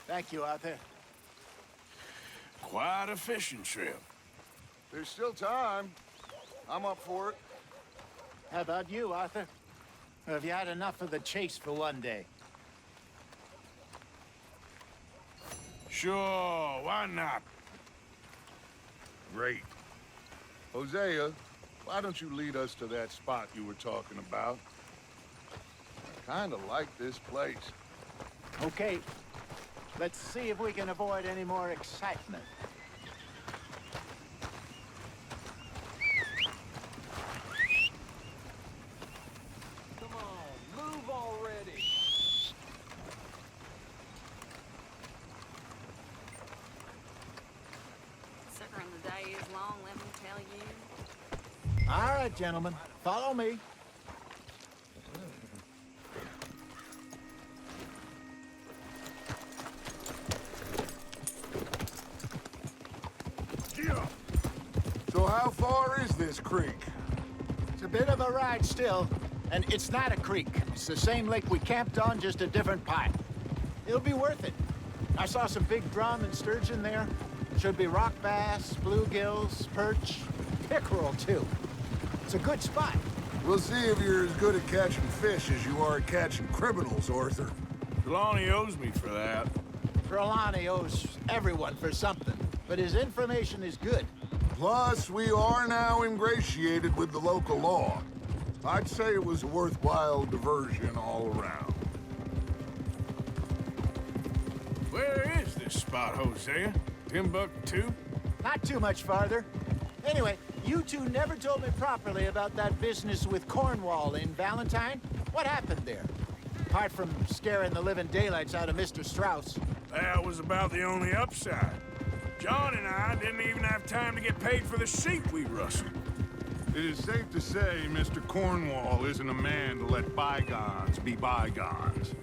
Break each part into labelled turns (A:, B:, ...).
A: Thank you, Arthur.
B: Quite a fishing trip.
C: There's still time. I'm up for it.
A: How about you, Arthur? Or have you had enough of the chase for one day?
B: Sure, why not?
C: Great. Hosea, why don't you lead us to that spot you were talking about? I kinda like this place.
A: Okay. Let's see if we can avoid any more excitement.
D: Come on, move already.
E: Sucker in the day is long, let me tell you.
A: All right, gentlemen. Follow me.
C: So how far is this creek?
A: It's a bit of a ride still, and it's not a creek. It's the same lake we camped on, just a different pipe. It'll be worth it. I saw some big drum and sturgeon there. Should be rock bass, bluegills, perch, pickerel too. It's a good spot.
C: We'll see if you're as good at catching fish as you are at catching criminals, Arthur.
B: Trelawney owes me for that.
A: Trelawney owes everyone for something, but his information is good.
C: Plus, we are now ingratiated with the local law. I'd say it was a worthwhile diversion all around.
B: Where is this spot, Hosea? Timbuktu?
A: Not too much farther. Anyway, you two never told me properly about that business with Cornwall in Valentine. What happened there? Apart from scaring the living daylights out of Mr. Strauss.
B: That was about the only upside. John and I didn't even have time to get paid for the sheep we rustled.
C: It is safe to say Mr. Cornwall isn't a man to let bygones be bygones.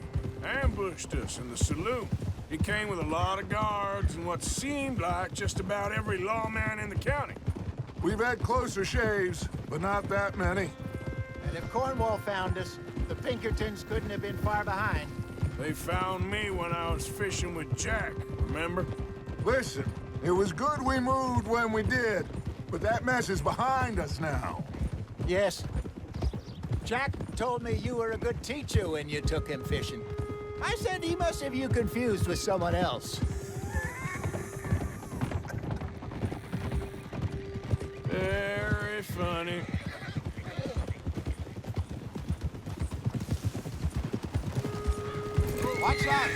B: Ambushed us in the saloon. He came with a lot of guards and what seemed like just about every lawman in the county.
C: We've had closer shaves, but not that many.
A: And if Cornwall found us, the Pinkertons couldn't have been far behind.
B: They found me when I was fishing with Jack, remember?
C: Listen, it was good we moved when we did, but that mess is behind us now.
A: Yes. Jack told me you were a good teacher when you took him fishing. I said he must have you confused with someone else.
B: Very funny.
A: Watch out!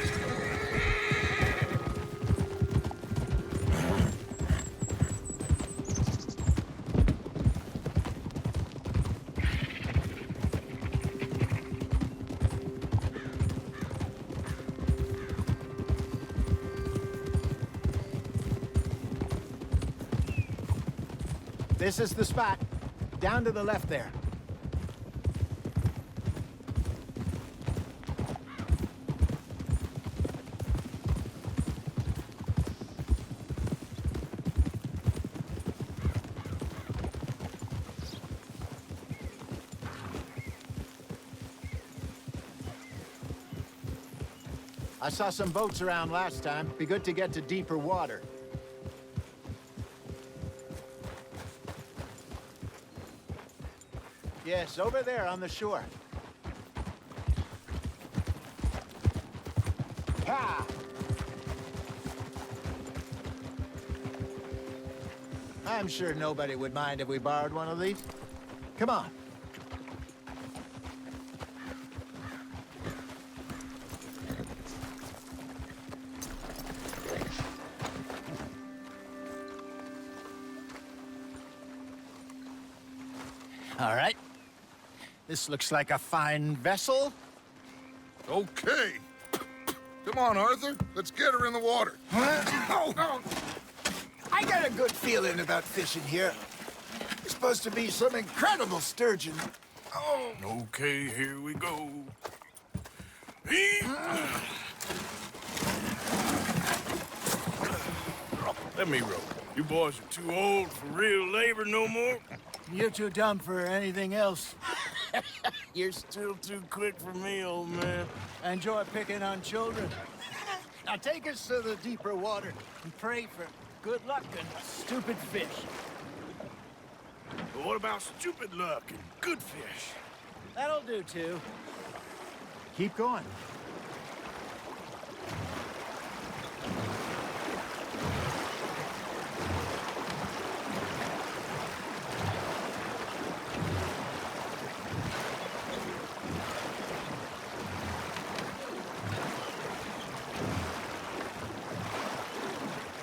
A: This is the spot. Down to the left there. I saw some boats around last time. Be good to get to deeper water. Yes, over there on the shore. Ha! I'm sure nobody would mind if we borrowed one of these. Come on. All right. This looks like a fine vessel.
C: Okay. Come on, Arthur. Let's get her in the water.
A: Oh. I got a good feeling about fishing here. There's supposed to be some incredible sturgeon. Oh.
B: Okay, here we go. Let me row. You boys are too old for real labor no more.
A: You're too dumb for anything else.
B: You're still too quick for me, old man.
A: I enjoy picking on children. Now take us to the deeper water and pray for good luck and stupid fish.
B: But what about stupid luck and good fish?
A: That'll do, too. Keep going.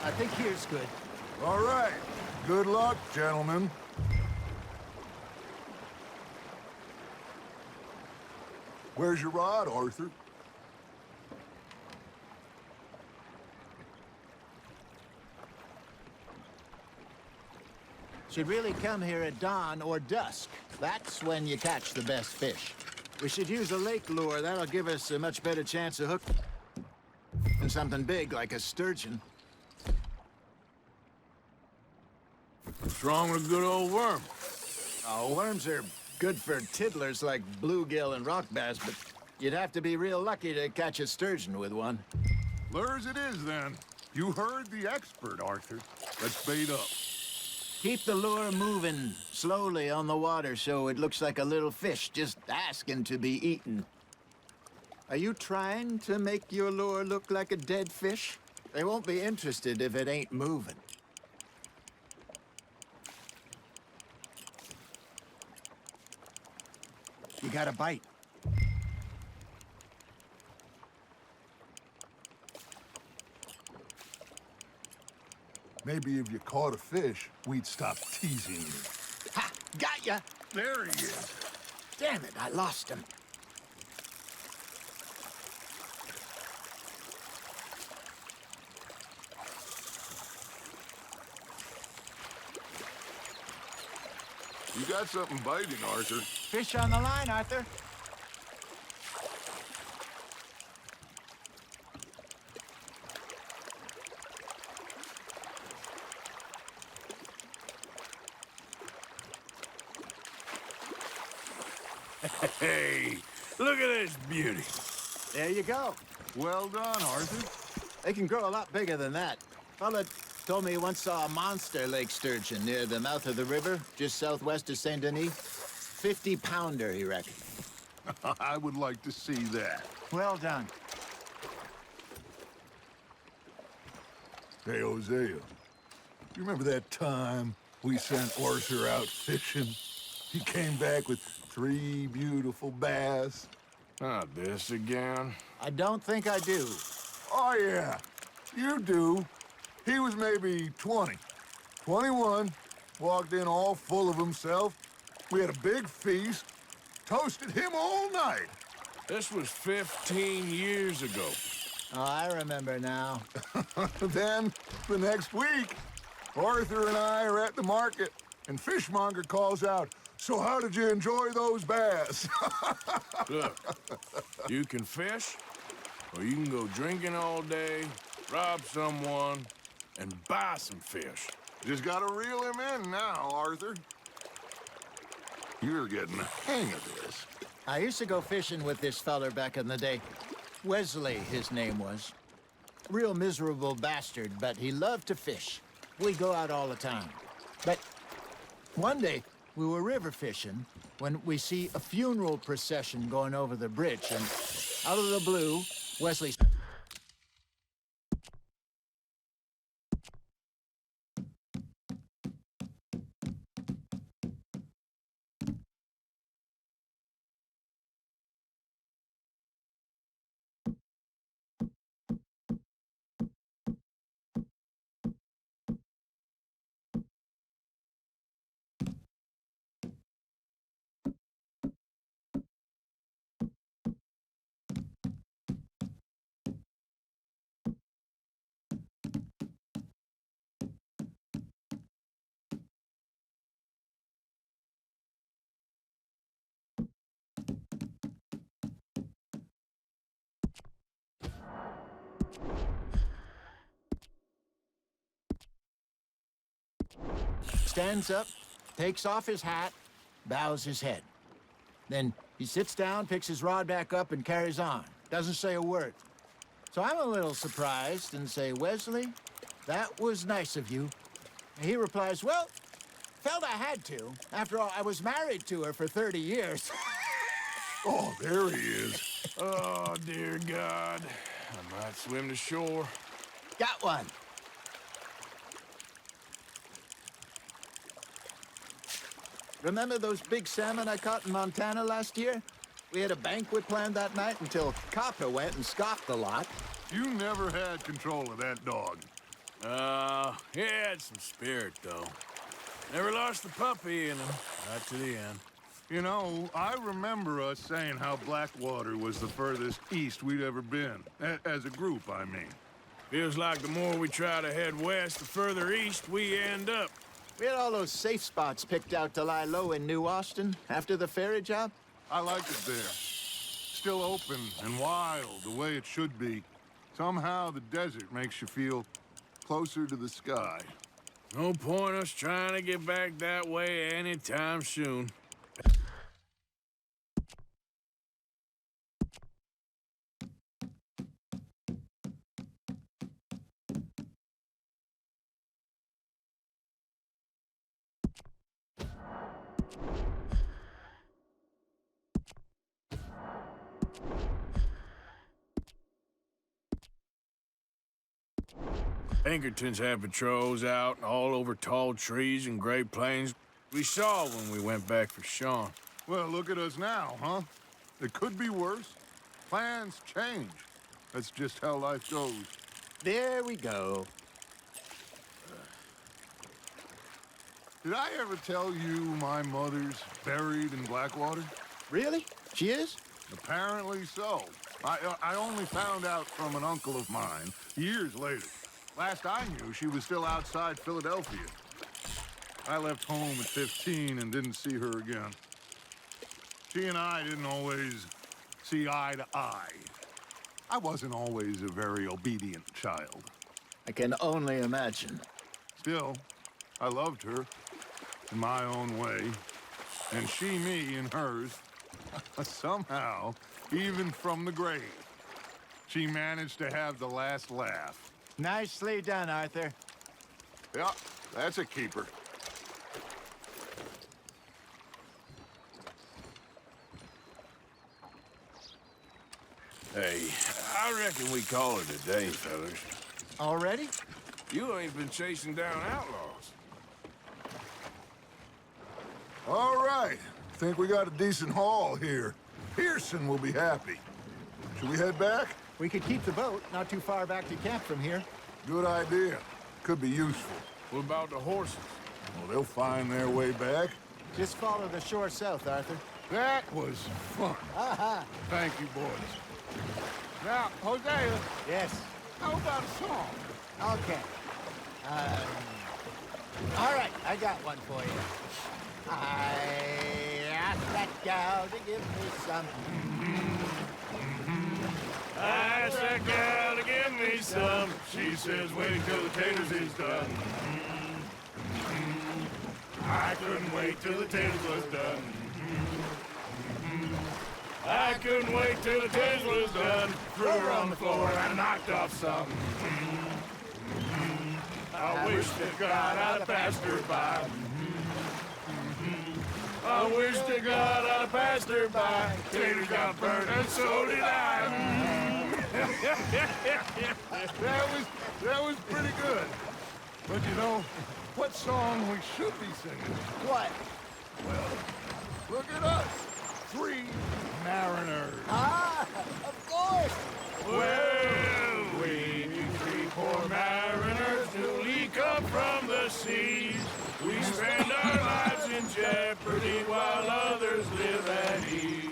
A: I think here's good.
C: All right. Good luck, gentlemen. Where's your rod, Arthur?
A: Should really come here at dawn or dusk. That's when you catch the best fish. We should use a lake lure. That'll give us a much better chance of hooking something big like a sturgeon.
B: What's wrong with a good old worm?
A: Oh, worms are good for tiddlers like bluegill and rock bass, but you'd have to be real lucky to catch a sturgeon with one.
C: Lures it is, then. You heard the expert, Arthur. Let's bait up.
A: Keep the lure moving slowly on the water so it looks like a little fish just asking to be eaten. Are you trying to make your lure look like a dead fish? They won't be interested if it ain't moving. You got a bite.
C: Maybe if you caught a fish, we'd stop teasing you.
A: Ha! Got ya!
C: There he is.
A: Damn it, I lost him.
C: You got something biting, Arthur.
A: Fish on the line, Arthur.
B: Hey, look at this beauty.
A: There you go.
C: Well done, Arthur.
A: They can grow a lot bigger than that. Fella told me he once saw a monster lake sturgeon near the mouth of the river, just southwest of Saint Denis. 50-pounder, he reckoned.
C: I would like to see that.
A: Well done.
C: Hey, Hosea, you remember that time we sent Arthur out fishing? He came back with 3 beautiful bass.
B: Not this again.
A: I don't think I do.
C: Oh, yeah, you do. He was maybe 20, 21, walked in all full of himself. We had a big feast, toasted him all night.
B: This was 15 years ago.
A: Oh, I remember now.
C: Then, the next week, Arthur and I are at the market, and Fishmonger calls out, "So how did you enjoy those bass?"
B: Look, you can fish, or you can go drinking all day, rob someone, and buy some fish.
C: Just gotta reel him in now, Arthur. You're getting the hang of this.
A: I used to go fishing with this feller back in the day. Wesley, his name was. Real miserable bastard, but he loved to fish. We'd go out all the time. But one day, we were river fishing when we see a funeral procession going over the bridge, and out of the blue, Wesley... stands up, takes off his hat, bows his head. Then he sits down, picks his rod back up, and carries on. Doesn't say a word. So I'm a little surprised and say, Wesley, that was nice of you. And he replies, well, felt I had to. After all, I was married to her for 30 years.
C: Oh, there he is.
B: Oh, dear God. I might swim to shore.
A: Got one. Remember those big salmon I caught in Montana last year? We had a banquet planned that night until Copper went and scoffed the lot.
C: You never had control of that dog.
B: He had some spirit, though. Never lost the puppy in him, right to the end.
C: You know, I remember us saying how Blackwater was the furthest east we'd ever been. As a group, I mean.
B: Feels like the more we try to head west, the further east we end up.
A: We had all those safe spots picked out to lie low in New Austin after the ferry job.
C: I like it there. Still open and wild, the way it should be. Somehow the desert makes you feel closer to the sky.
B: No point us trying to get back that way anytime soon. Pinkertons had patrols out all over tall trees and Great Plains. We saw when we went back for Sean.
C: Well, look at us now, huh? It could be worse. Plans change. That's just how life goes.
A: There we go.
C: Did I ever tell you my mother's buried in Blackwater?
A: Really? She is?
C: Apparently so. I only found out from an uncle of mine years later. Last I knew, she was still outside Philadelphia. I left home at 15 and didn't see her again. She and I didn't always see eye to eye. I wasn't always a very obedient child.
A: I can only imagine.
C: Still, I loved her in my own way, and she me in hers. Somehow, even from the grave, she managed to have the last laugh.
A: Nicely done, Arthur.
C: Yeah, that's a keeper.
B: Hey, I reckon we call it a day, fellas.
A: Already?
B: You ain't been chasing down outlaws.
C: All right. Think we got a decent haul here. Pearson will be happy. Should we head back?
A: We could keep the boat not too far back to camp from here.
C: Good idea. Could be useful.
B: What about the horses?
C: Well, they'll find their way back.
A: Just follow the shore south, Arthur.
C: That was fun.
A: Aha!
C: Thank you, boys. Now, Hosea,
A: Yes.
C: how about a song?
A: Okay. All right, I got one for you. I asked that gal to give me some.
B: I asked that gal to give me some. She says, wait till the taters is done. I couldn't wait till the taters was done. I couldn't wait till the taters was done. Threw her on the floor and I knocked off some. I wish to God I'd have passed her by. I wish to God I'd have passed her by. Taters got burned and so did I.
C: That was pretty good. But you know, what song we should be singing?
A: What?
C: Well, look at us. 3 mariners.
A: Ah, of course.
B: Well, we 3 poor mariners newly come from the seas. We spend our lives in jeopardy while others live at ease.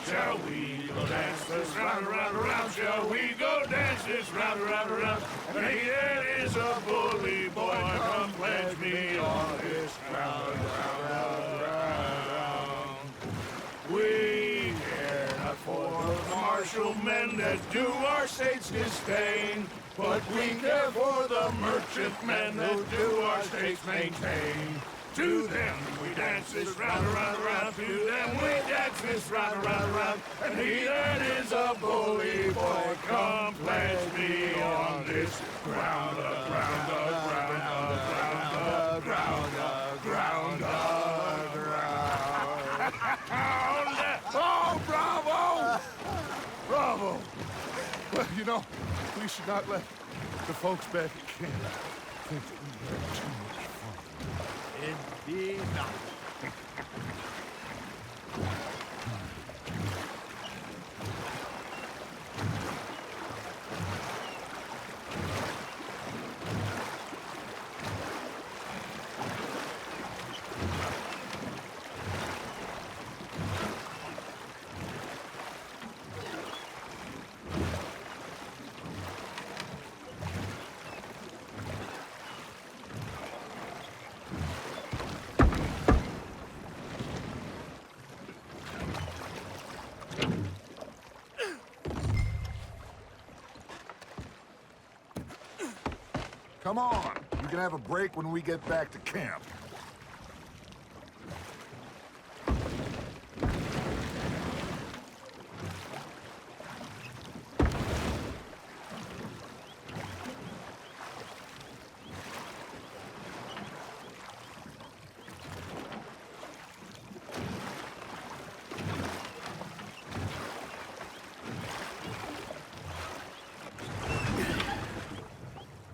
B: Shall we go dance this round, around, around? Shall we go dance this round, around, around? Hey, is a bully boy, come pledge me on this round, round, round, round. We care not for the martial men that do our state's disdain, but We care for the merchantmen that do our states maintain. To them we dance this round, around, around. To them we dance this round, around, around. And he that is a bully boy, come pledge me on this ground, ground, ground, ground, ground, ground, ground. Oh, bravo! Bravo! Well, you know, we should not let the folks back at camp think that we had too much fun.
A: Indeed not.
C: Come on. You can have a break when we get back to camp.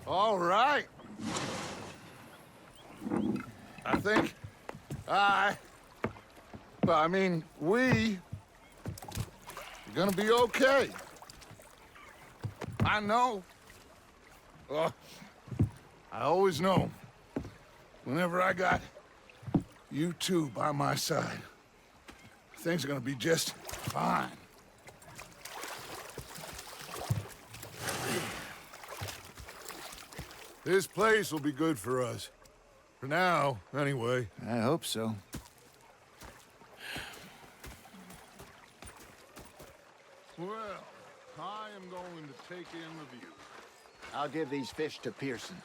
C: All right. I think we're gonna be okay. I know. I always know. Whenever I got you two by my side, things are gonna be just fine. This place will be good for us. For now, anyway.
A: I hope so.
C: Well, I am going to take in the view.
A: I'll give these fish to Pearson.